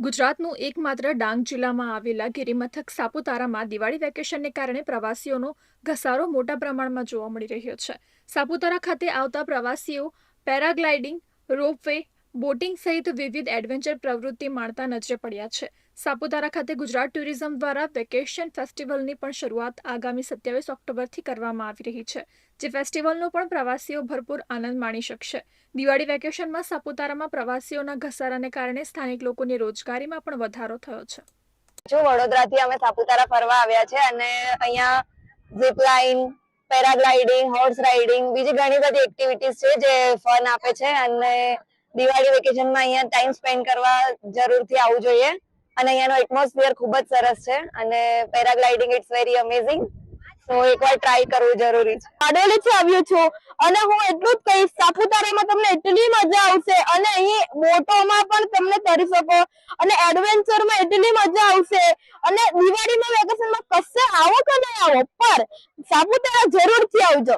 ગુજરાતનું એકમાત્ર ડાંગ જિલ્લામાં આવેલા ગિરિમથક સાપુતારામાં દિવાળી વેકેશનને કારણે પ્રવાસીઓનો ઘસારો મોટા પ્રમાણમાં જોવા મળી રહ્યો છે. સાપુતારા ખાતે આવતા પ્રવાસીઓ પેરાગ્લાઇડિંગ, રોપવે, બોટિંગ સહિત વિવિધ એડવેન્ચર પ્રવૃત્તિ માણતા નજરે પડ્યા છે. સાપુતારા ખાતે ગુજરાત ટુરિઝમ દ્વારા વેકેશન ફેસ્ટિવલની પણ શરૂઆત આગામી 27 ઓક્ટોબરથી કરવામાં આવી રહી છે, જે ફેસ્ટિવલનો પણ પ્રવાસીઓ ભરપૂર આનંદ માણી શકશે. દિવાળી વેકેશનમાં સાપુતારામાં પ્રવાસીઓના ઘસારાને કારણે સ્થાનિક લોકોની રોજગારીમાં પણ વધારો થયો છે. વડોદરાથી અમે સાપુતારા ફરવા આવ્યા છે અને અહીંયા ઝીપલાઇન, પેરાગ્લાઇડિંગ, હોર્સ રાઇડિંગ, બીજી ઘણી બધી એક્ટિવિટીઝ છે જે ફન આપે છે અને દિવાળી વેકેશનમાં અહીંયા ટાઈમ સ્પેન્ડ કરવા જરૂરથી આવવું જોઈએ અને અહીંયાનો એટમોસ્ફિયર ખૂબ જ સરસ છે અને પેરાગ્લાઇડિંગ ઇટ્સ વેરી અમેઝિંગ. તો એકવાર ટ્રાય કરવું જરૂરી છે. બારડોલીથી આવ્યો છું અને હું એટલું જ કહીશ, સાપુતારામાં તમને એટલી મજા આવશે અને અહીં બોટોમાં પણ તમને તરી શકો અને એડવેન્ચરમાં એટલી મજા આવશે અને દિવાળીના વેકેશનમાં કશે આવો કે નહીં આવો, પર સાપુતારા જરૂરથી આવજો.